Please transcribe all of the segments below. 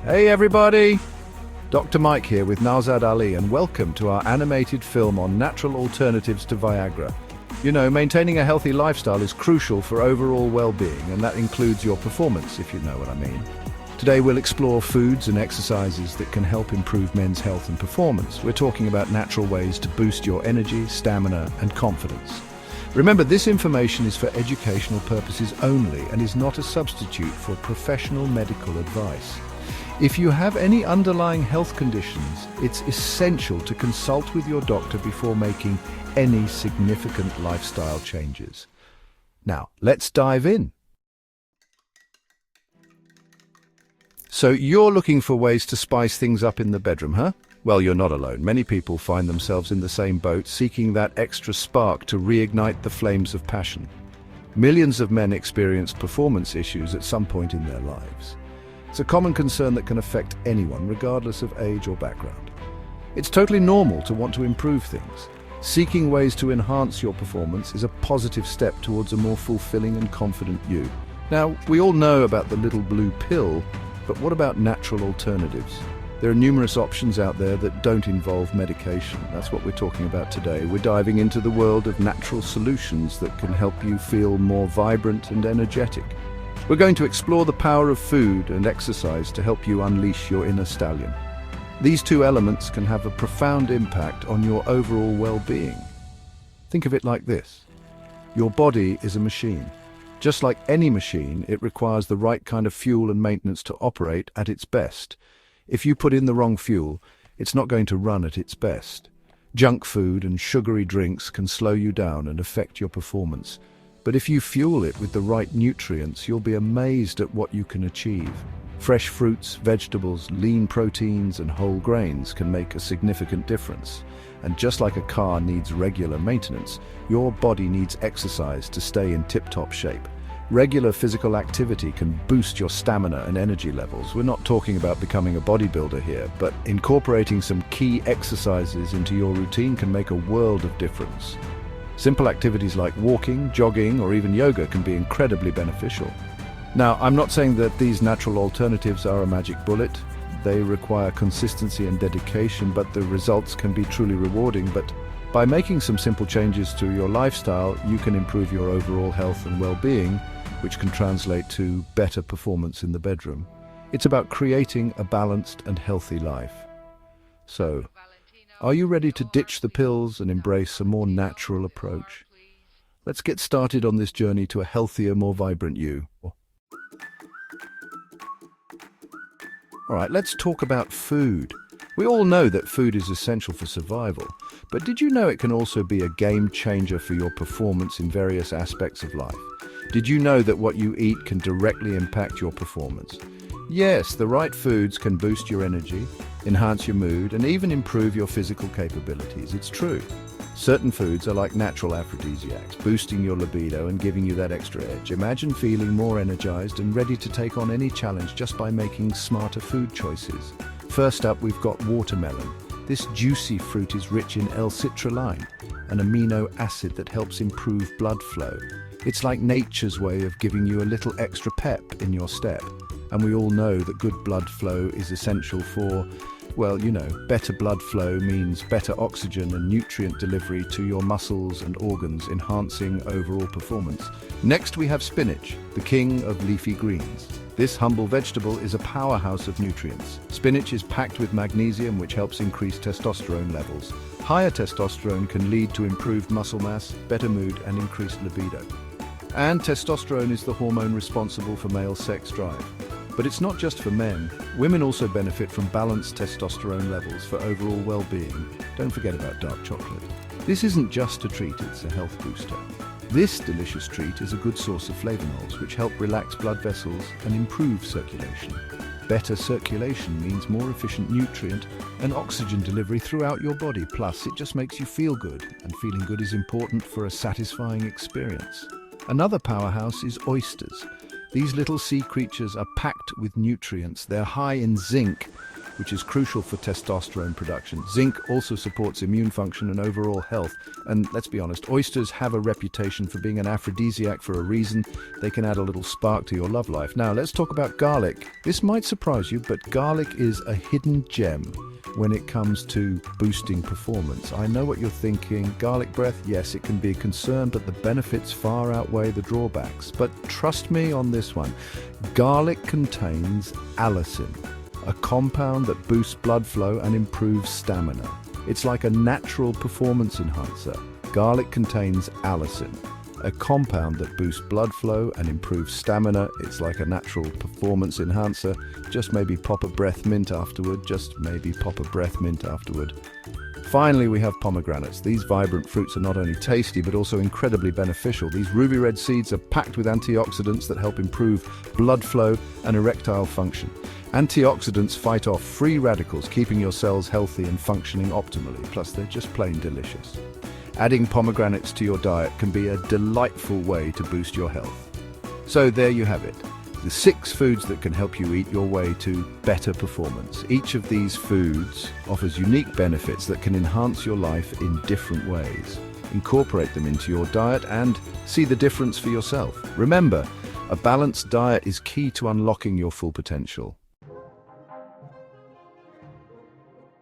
Hey everybody! Dr. Mike here with Nazad Ali, and welcome to our animated film on natural alternatives to Viagra. You know, maintaining a healthy lifestyle is crucial for overall well-being, and that includes your performance, if you know what I mean. Today we'll explore foods and exercises that can help improve men's health and performance. We're talking about natural ways to boost your energy, stamina, and confidence. Remember, this information is for educational purposes only and is not a substitute for professional medical advice. If you have any underlying health conditions, it's essential to consult with your doctor before making any significant lifestyle changes. Now, let's dive in. So you're looking for ways to spice things up in the bedroom, huh? Well, you're not alone. Many people find themselves in the same boat, seeking that extra spark to reignite the flames of passion. Millions of men experience performance issues at some point in their lives. It's a common concern that can affect anyone, regardless of age or background. It's totally normal to want to improve things. Seeking ways to enhance your performance is a positive step towards a more fulfilling and confident you. Now, we all know about the little blue pill, but what about natural alternatives? There are numerous options out there that don't involve medication. That's what we're talking about today. We're diving into the world of natural solutions that can help you feel more vibrant and energetic. We're going to explore the power of food and exercise to help you unleash your inner stallion. These two elements can have a profound impact on your overall well-being. Think of it like this. Your body is a machine. Just like any machine, it requires the right kind of fuel and maintenance to operate at its best. If you put in the wrong fuel, it's not going to run at its best. Junk food and sugary drinks can slow you down and affect your performance. But if you fuel it with the right nutrients, you'll be amazed at what you can achieve. Fresh fruits, vegetables, lean proteins, and whole grains can make a significant difference. And just like a car needs regular maintenance, your body needs exercise to stay in tip-top shape. Regular physical activity can boost your stamina and energy levels. We're not talking about becoming a bodybuilder here, but incorporating some key exercises into your routine can make a world of difference. Simple activities like walking, jogging, or even yoga can be incredibly beneficial. Now, I'm not saying that these natural alternatives are a magic bullet. They require consistency and dedication, but the results can be truly rewarding. But by making some simple changes to your lifestyle, you can improve your overall health and well-being, which can translate to better performance in the bedroom. It's about creating a balanced and healthy life. So, are you ready to ditch the pills and embrace a more natural approach? Let's get started on this journey to a healthier, more vibrant you. All right, let's talk about food. We all know that food is essential for survival, but did you know it can also be a game changer for your performance in various aspects of life? Did you know that what you eat can directly impact your performance? Yes, the right foods can boost your energy, enhance your mood, and even improve your physical capabilities. It's true. Certain foods are like natural aphrodisiacs, boosting your libido and giving you that extra edge. Imagine feeling more energized and ready to take on any challenge just by making smarter food choices. First up, we've got watermelon. This juicy fruit is rich in L-citrulline, an amino acid that helps improve blood flow. It's like nature's way of giving you a little extra pep in your step. And we all know that good blood flow is essential for, well, you know, better blood flow means better oxygen and nutrient delivery to your muscles and organs, enhancing overall performance. Next, we have spinach, the king of leafy greens. This humble vegetable is a powerhouse of nutrients. Spinach is packed with magnesium, which helps increase testosterone levels. Higher testosterone can lead to improved muscle mass, better mood, and increased libido. And testosterone is the hormone responsible for male sex drive. But it's not just for men. Women also benefit from balanced testosterone levels for overall well-being. Don't forget about dark chocolate. This isn't just a treat, it's a health booster. This delicious treat is a good source of flavonols, which help relax blood vessels and improve circulation. Better circulation means more efficient nutrient and oxygen delivery throughout your body. Plus, it just makes you feel good, and feeling good is important for a satisfying experience. Another powerhouse is oysters. These little sea creatures are packed with nutrients. They're high in zinc, which is crucial for testosterone production. Zinc also supports immune function and overall health. And let's be honest, oysters have a reputation for being an aphrodisiac for a reason. They can add a little spark to your love life. Now, let's talk about garlic. This might surprise you, but garlic is a hidden gem when it comes to boosting performance. I know what you're thinking. Garlic breath, yes, it can be a concern, but the benefits far outweigh the drawbacks. But trust me on this one. Garlic contains allicin, a compound that boosts blood flow and improves stamina. It's like a natural performance enhancer. Garlic contains allicin, a compound that boosts blood flow and improves stamina. It's like a natural performance enhancer. Just maybe pop a breath mint afterward. Finally, we have pomegranates. These vibrant fruits are not only tasty, but also incredibly beneficial. These ruby red seeds are packed with antioxidants that help improve blood flow and erectile function. Antioxidants fight off free radicals, keeping your cells healthy and functioning optimally. Plus, they're just plain delicious. Adding pomegranates to your diet can be a delightful way to boost your health. So there you have it, the 6 foods that can help you eat your way to better performance. Each of these foods offers unique benefits that can enhance your life in different ways. Incorporate them into your diet and see the difference for yourself. Remember, a balanced diet is key to unlocking your full potential.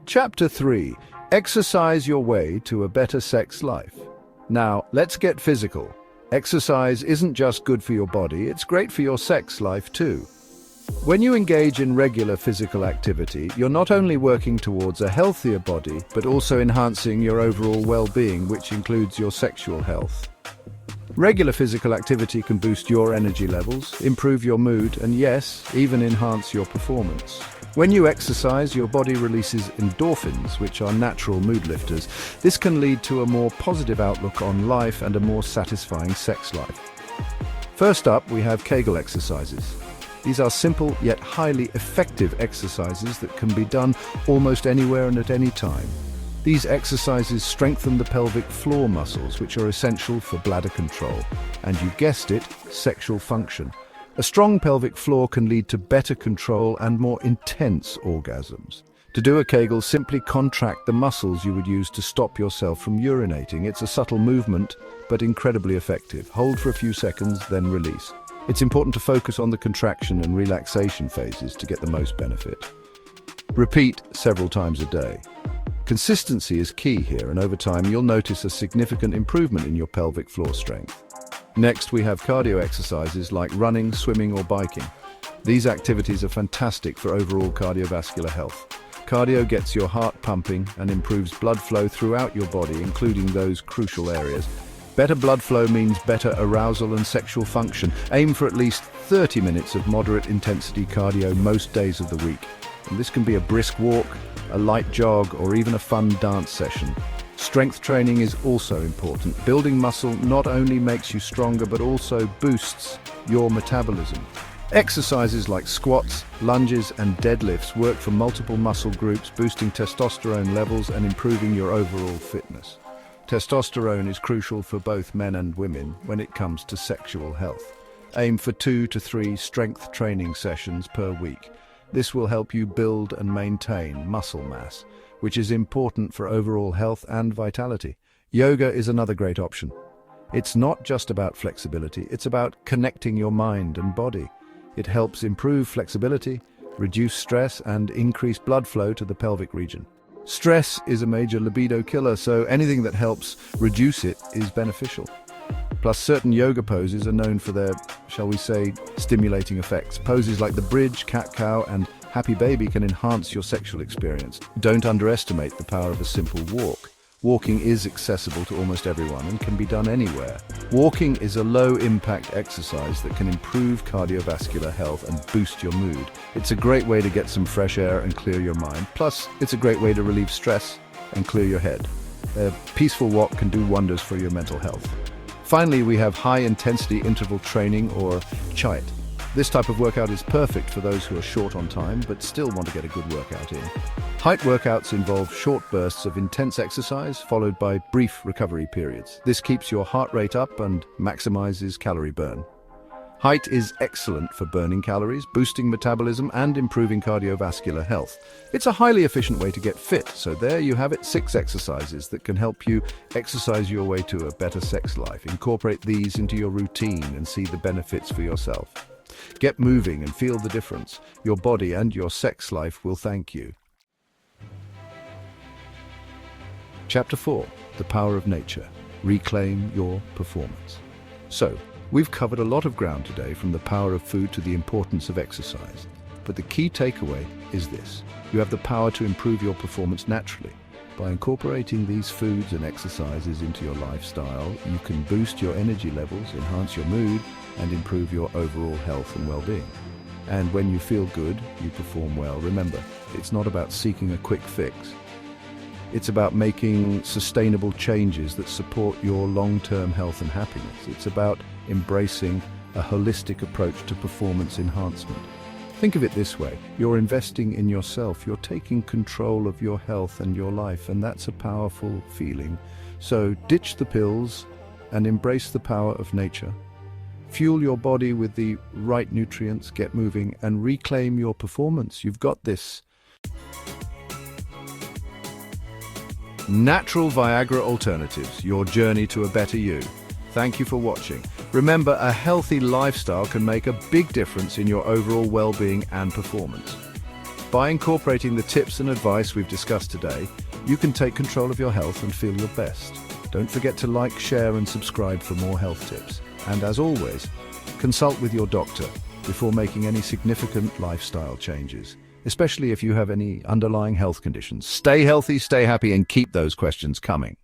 Chapter 3. Exercise your way to a better sex life. Now, let's get physical. Exercise isn't just good for your body, it's great for your sex life too. When you engage in regular physical activity, you're not only working towards a healthier body, but also enhancing your overall well-being, which includes your sexual health. Regular physical activity can boost your energy levels, improve your mood, and yes, even enhance your performance. When you exercise, your body releases endorphins, which are natural mood lifters. This can lead to a more positive outlook on life and a more satisfying sex life. First up, we have Kegel exercises. These are simple yet highly effective exercises that can be done almost anywhere and at any time. These exercises strengthen the pelvic floor muscles, which are essential for bladder control, and you guessed it, sexual function. A strong pelvic floor can lead to better control and more intense orgasms. To do a Kegel, simply contract the muscles you would use to stop yourself from urinating. It's a subtle movement, but incredibly effective. Hold for a few seconds, then release. It's important to focus on the contraction and relaxation phases to get the most benefit. Repeat several times a day. Consistency is key here, and over time you'll notice a significant improvement in your pelvic floor strength. Next, we have cardio exercises like running, swimming, or biking. These activities are fantastic for overall cardiovascular health. Cardio gets your heart pumping and improves blood flow throughout your body, including those crucial areas. Better blood flow means better arousal and sexual function. Aim for at least 30 minutes of moderate intensity cardio most days of the week. And this can be a brisk walk, a light jog, or even a fun dance session. Strength training is also important. Building muscle not only makes you stronger, but also boosts your metabolism. Exercises like squats, lunges, and deadlifts work for multiple muscle groups, boosting testosterone levels and improving your overall fitness. Testosterone is crucial for both men and women when it comes to sexual health. Aim for 2 to 3 strength training sessions per week. This will help you build and maintain muscle mass, which is important for overall health and vitality. Yoga is another great option. It's not just about flexibility, it's about connecting your mind and body. It helps improve flexibility, reduce stress, and increase blood flow to the pelvic region. Stress is a major libido killer, so anything that helps reduce it is beneficial. Plus, certain yoga poses are known for their, shall we say, stimulating effects. Poses like the bridge, cat-cow, and happy baby can enhance your sexual experience. Don't underestimate the power of a simple walk. Walking is accessible to almost everyone and can be done anywhere. Walking is a low-impact exercise that can improve cardiovascular health and boost your mood. It's a great way to get some fresh air and clear your mind. Plus, it's a great way to relieve stress and clear your head. A peaceful walk can do wonders for your mental health. Finally, we have high-intensity interval training, or CHIT. This type of workout is perfect for those who are short on time but still want to get a good workout in. HIIT workouts involve short bursts of intense exercise followed by brief recovery periods. This keeps your heart rate up and maximizes calorie burn. Height is excellent for burning calories, boosting metabolism, and improving cardiovascular health. It's a highly efficient way to get fit, so there you have it, 6 exercises that can help you exercise your way to a better sex life. Incorporate these into your routine and see the benefits for yourself. Get moving and feel the difference. Your body and your sex life will thank you. Chapter 4. The Power of Nature. Reclaim your performance. So, we've covered a lot of ground today, from the power of food to the importance of exercise. But the key takeaway is this: you have the power to improve your performance naturally. By incorporating these foods and exercises into your lifestyle, you can boost your energy levels, enhance your mood, and improve your overall health and well-being. And when you feel good, you perform well. Remember, it's not about seeking a quick fix. It's about making sustainable changes that support your long-term health and happiness. It's about embracing a holistic approach to performance enhancement. Think of it this way: you're investing in yourself, you're taking control of your health and your life, and that's a powerful feeling. So ditch the pills and embrace the power of nature. Fuel your body with the right nutrients, get moving, and reclaim your performance. You've got this. Natural Viagra alternatives, your journey to a better you. Thank you for watching. Remember, a healthy lifestyle can make a big difference in your overall well-being and performance. By incorporating the tips and advice we've discussed today, you can take control of your health and feel your best. Don't forget to like, share, and subscribe for more health tips. And as always, consult with your doctor before making any significant lifestyle changes, especially if you have any underlying health conditions. Stay healthy, stay happy, and keep those questions coming.